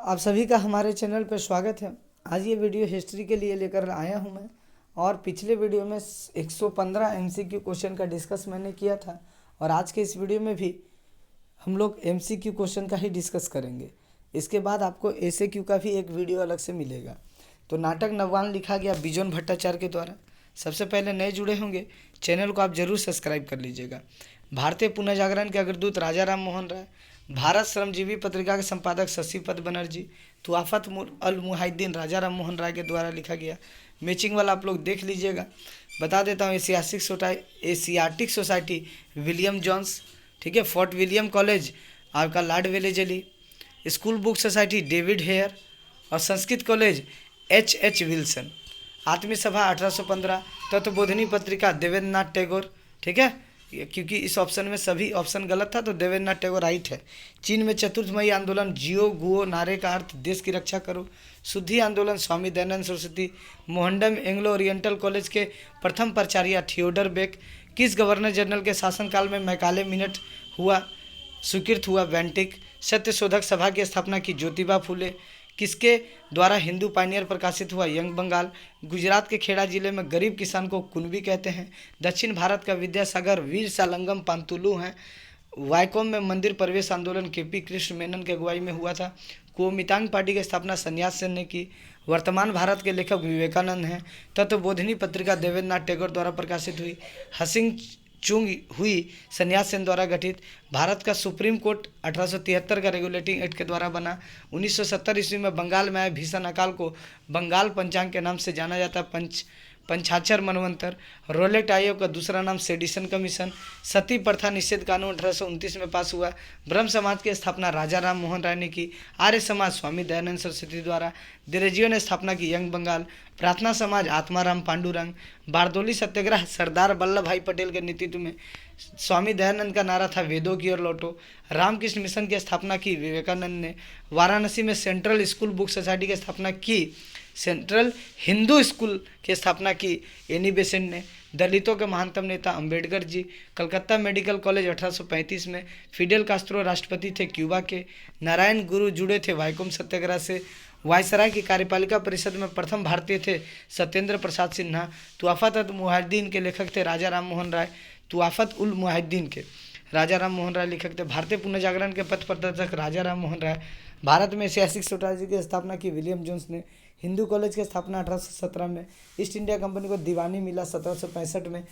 आप सभी का हमारे चैनल पर स्वागत है। आज ये वीडियो हिस्ट्री के लिए लेकर आया हूँ मैं। और पिछले वीडियो में 115 एमसीक्यू क्वेश्चन का डिस्कस मैंने किया था और आज के इस वीडियो में भी हम लोग एमसीक्यू क्वेश्चन का ही डिस्कस करेंगे। इसके बाद आपको एसएक्यू का भी एक वीडियो अलग से मिलेगा। तो नाटक नवान लिखा गया बिजोन भट्टाचार्य के द्वारा। सबसे पहले नए जुड़े होंगे, चैनल को आप जरूर सब्सक्राइब कर लीजिएगा। भारतीय पुनर्जागरण के अग्रदूत राजा राम मोहन राय, भारत श्रमजीवी पत्रिका के संपादक शशिपद बनर्जी, तुआफत अल मुहाइद्दीन राजा राम मोहन राय के द्वारा लिखा गया। मैचिंग वाला आप लोग देख लीजिएगा। बता देता हूँ, एशियाटिक सोसाइटी विलियम जॉन्स, ठीक है, फोर्ट विलियम कॉलेज आपका Lord Wellesley, school book society David Hare और संस्कृत कॉलेज एच विल्सन। आत्मीय सभा 1815, तत्वबोधिनी पत्रिका देवेंद्र नाथ टैगोर, ठीक है, क्योंकि इस ऑप्शन में सभी ऑप्शन गलत था तो देवेंद्र नाथ टैगोर राइट है। चीन में चतुर्थ मई आंदोलन, जियो गुओ नारे का अर्थ देश की रक्षा करो। शुद्धि आंदोलन, Swami Dayanand Saraswati. Mohammedan Anglo Oriental College के प्रथम प्राचार्य थियोडर बेक। किस गवर्नर जनरल के शासनकाल में मैकाले मिनट हुआ स्वीकृत हुआ? वेंटिक। सत्य शोधक सभा की स्थापना की? ज्योतिबा फूले। किसके द्वारा हिंदू पायनियर प्रकाशित हुआ? यंग बंगाल। गुजरात के खेड़ा जिले में गरीब किसान को कुनबी कहते हैं। दक्षिण भारत का विद्यासागर वीर सालंगम पांतुलु हैं। वायकोम में मंदिर प्रवेश आंदोलन केपी कृष्ण मेनन की अगुवाई में हुआ था। कुओमितांग पार्टी की स्थापना सन्यास सेन ने की। वर्तमान भारत के लेखक विवेकानंद हैं। तत्वबोधिनी पत्रिका देवेंद्र नाथ टैगोर द्वारा प्रकाशित हुई। हसिंग चुंग हुई सन्यास सेन द्वारा गठित। भारत का सुप्रीम कोर्ट 1873 का रेगुलेटिंग एक्ट के द्वारा बना। 1970 ईस्वी में बंगाल में आए भीषण अकाल को बंगाल पंचांग के नाम से जाना जाता है। पंचाक्षर मनवंतर। रोलेट आयोग का दूसरा नाम सेडिशन कमीशन। सती प्रथा निषेध कानून 1829 में पास हुआ। ब्रह्म समाज की स्थापना राजा राम मोहन राय ने की। आर्य समाज स्वामी दयानंद सरस्वती द्वारा। दिरेजियो ने स्थापना की यंग बंगाल। प्रार्थना समाज आत्माराम पांडुरंग। बारदोली सत्याग्रह सरदार वल्लभ भाई पटेल के नेतृत्व में। स्वामी दयानंद का नारा था वेदों की ओर लौटो। रामकृष्ण मिशन की स्थापना की विवेकानंद ने। वाराणसी में सेंट्रल स्कूल बुक सोसाइटी की स्थापना की सेंट्रल हिंदू स्कूल की स्थापना की एनी बेसेंट ने। दलितों के महानतम नेता अंबेडकर जी। कलकत्ता मेडिकल कॉलेज 1835 में। फिडेल कास्ट्रो राष्ट्रपति थे क्यूबा के। नारायण गुरु जुड़े थे वायकोम सत्याग्रह से। वायसराय की कार्यपालिका परिषद में प्रथम भारतीय थे सत्येंद्र प्रसाद सिन्हा। तुआफत अल मुहाइद्दीन के लेखक थे राजा राम मोहन राय। तुआफत उल मुहाइद्दीन के राजा राम मोहन राय लेखक थे। भारतीय पुनर्जागरण के पथ प्रदर्शक राजा राम मोहन राय। भारत में ऐतिहासिक सोसाइटी की स्थापना की विलियम जोन्स ने। हिंदू कॉलेज की स्थापना 1817 में। ईस्ट इंडिया कंपनी को दीवानी मिला 1765 में।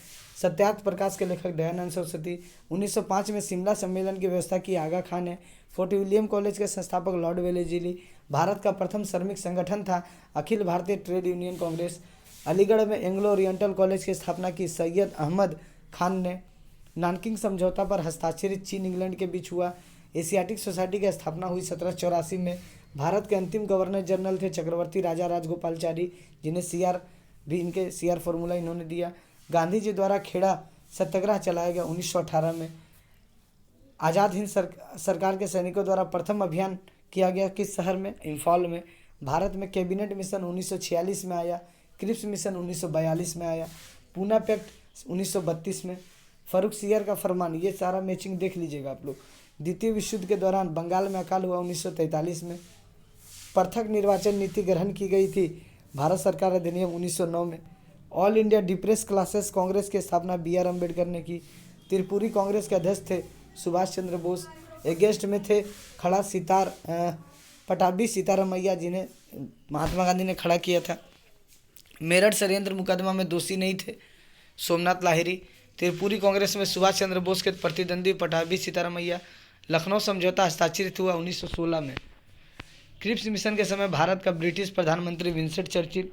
सत्यार्थ प्रकाश के लेखक दयानंद सरस्वती। 1905 में शिमला सम्मेलन की व्यवस्था की आगा खान ने। फोर्ट विलियम कॉलेज के संस्थापक लॉर्ड वेलेजली। भारत का प्रथम श्रमिक संगठन था अखिल भारतीय ट्रेड यूनियन कांग्रेस। अलीगढ़ में एंग्लो ओरिएंटल कॉलेज की स्थापना की सैयद अहमद खान ने। नानकिंग समझौता पर हस्ताक्षरित चीन इंग्लैंड के बीच हुआ। एशियाटिक सोसाइटी की स्थापना हुई 1784 में। भारत के अंतिम गवर्नर जनरल थे चक्रवर्ती राजा राजगोपालचारी, जिन्हें सीआर भी इनके सीआर फॉर्मूला इन्होंने दिया। गांधी जी द्वारा खेड़ा सत्याग्रह चलाया गया 1918 में। आज़ाद हिंद सरकार के सैनिकों द्वारा प्रथम अभियान किया गया किस शहर में? इम्फाल में। भारत में कैबिनेट मिशन 1946 में आया। क्रिप्स मिशन 1942 में आया। पूना पैक्ट 1932 में। फर्रुख सियर का फरमान, ये सारा मैचिंग देख लीजिएगा आप लोग। द्वितीय विश्व युद्ध के दौरान बंगाल में अकाल हुआ 1943 में। पृथक निर्वाचन नीति ग्रहण की गई थी भारत सरकार अधिनियम 1909 में। All India depress classes Congress की स्थापना बी.आर. अम्बेडकर ने की। त्रिपुरी कांग्रेस के अध्यक्ष थे सुभाष चंद्र बोस। एगेस्ट में थे खड़ा पटाभी सीतारामैया, जिन्हें महात्मा गांधी ने खड़ा किया था। मेरठ षड्यंत्र मुकदमा में दोषी नहीं थे सोमनाथ लाहिरी। त्रिपुरी कांग्रेस में सुभाष चंद्र बोस के प्रतिद्वंदी पटाभी सीतारामैया। लखनऊ समझौता हस्ताक्षरित हुआ 1916 में। क्रिप्स मिशन के समय भारत का ब्रिटिश प्रधानमंत्री विंस्टन चर्चिल।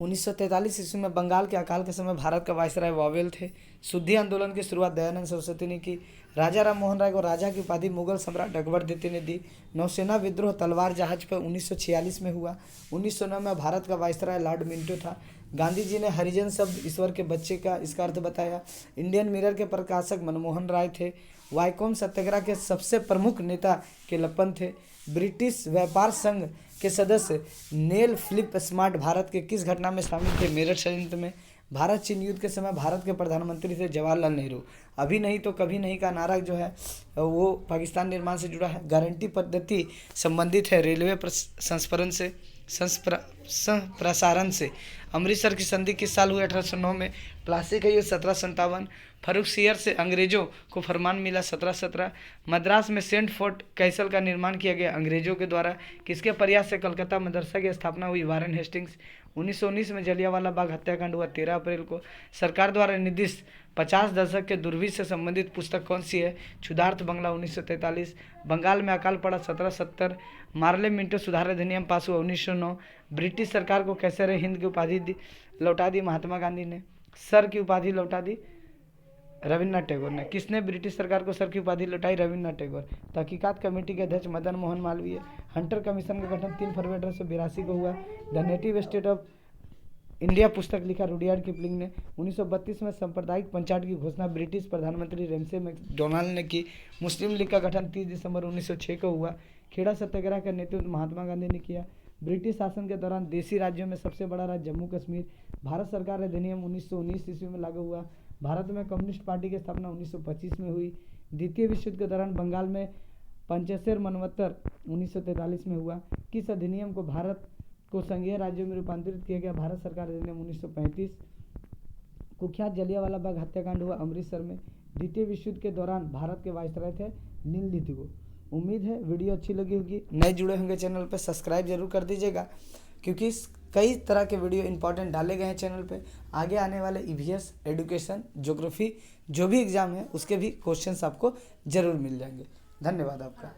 1943 ईस्वी में बंगाल के अकाल के समय भारत का वायसराय वावेल थे। शुद्धि आंदोलन की शुरुआत दयानंद सरस्वती ने की। राजा राम मोहन राय को राजा की उपाधि मुगल सम्राट अकबर द्वितीय ने दी। नौसेना विद्रोह तलवार जहाज पर 1946 में हुआ। 1909 में भारत का वायसराय लॉर्ड मिंटो था। गांधी जी ने हरिजन शब्द ईश्वर के बच्चे का इसका अर्थ बताया। इंडियन मिरर के प्रकाशक मनमोहन राय थे। वायकोम सत्याग्रह के सबसे प्रमुख नेता केलप्पन थे। ब्रिटिश व्यापार संघ के सदस्य नेल फिलिप स्मार्ट भारत के किस घटना में शामिल थे? मेरठ षड्यंत्र में। भारत चीन युद्ध के समय भारत के प्रधानमंत्री थे जवाहरलाल नेहरू। अभी नहीं तो कभी नहीं का नारा जो है वो पाकिस्तान निर्माण से जुड़ा है। गारंटी पद्धति संबंधित है रेलवे संस्करण से संप्रसारण से। अमृतसर की संधि किस साल हुई? 1809 में। प्लासी का युद्ध 1757। फर्रुखसियर से अंग्रेजों को फरमान मिला 1717। मद्रास में सेंट फोर्ट कैसल का निर्माण किया गया अंग्रेजों के द्वारा। किसके प्रयास से कलकत्ता मदरसा की स्थापना हुई? Warren Hastings. 1919 में जलियांवाला बाग हत्याकांड हुआ 13 अप्रैल को। सरकार द्वारा निर्दिष्ट 50 दशक के दूरबीन से संबंधित पुस्तक कौन सी है? क्षुधार्त बंगला 1943। बंगाल में अकाल पड़ा 1770। मार्ले मिंटो सुधार अधिनियम पास हुआ 1909। ब्रिटिश सरकार को कैसे रहे हिंद की उपाधि लौटा दी? महात्मा गांधी ने। सर की उपाधि लौटा दी रविन्द्रनाथ टैगोर ने। किसने ब्रिटिश सरकार को सर की उपाधि लौटाई? रविन्द्रनाथ टैगोर। तहकीकात कमेटी के अध्यक्ष मदन मोहन मालवीय। हंटर कमीशन का गठन 3 फरवरी 1882 को हुआ। The native state of India पुस्तक लिखा रुडयार्ड किपलिंग ने। 1932 में सांप्रदायिक पंचायत की घोषणा ब्रिटिश प्रधानमंत्री रैमसे मैकडॉनल्ड ने की। मुस्लिम लीग का गठन 30 दिसंबर 1906 को हुआ। खेड़ा सत्याग्रह का नेतृत्व महात्मा गांधी ने किया। ब्रिटिश शासन के दौरान देशी राज्यों में सबसे बड़ा राज्य जम्मू कश्मीर। भारत सरकार अधिनियम 1919 ईस्वी में लागू हुआ। भारत में कम्युनिस्ट पार्टी की स्थापना 1925 में हुई। द्वितीय विश्व युद्ध के दौरान बंगाल में पंचेश्वर मनवत्तर 1943 में हुआ। किस अधिनियम को भारत को संघीय राज्यों में रूपांतरित किया गया? भारत सरकार अधिनियम 1935। कुख्यात जलियांवाला बाग हत्याकांड हुआ अमृतसर में। द्वितीय विश्व युद्ध के दौरान भारत के वायसराय थे नीललिथिगो। उम्मीद है वीडियो अच्छी लगी होगी। नए जुड़े होंगे चैनल पर सब्सक्राइब जरूर कर दीजिएगा, क्योंकि कई तरह के वीडियो इंपॉर्टेंट डाले गए हैं चैनल पे। आगे आने वाले ईवीएस, एडुकेशन, ज्योग्राफी जो भी एग्ज़ाम है उसके भी क्वेश्चंस आपको ज़रूर मिल जाएंगे। धन्यवाद आपका।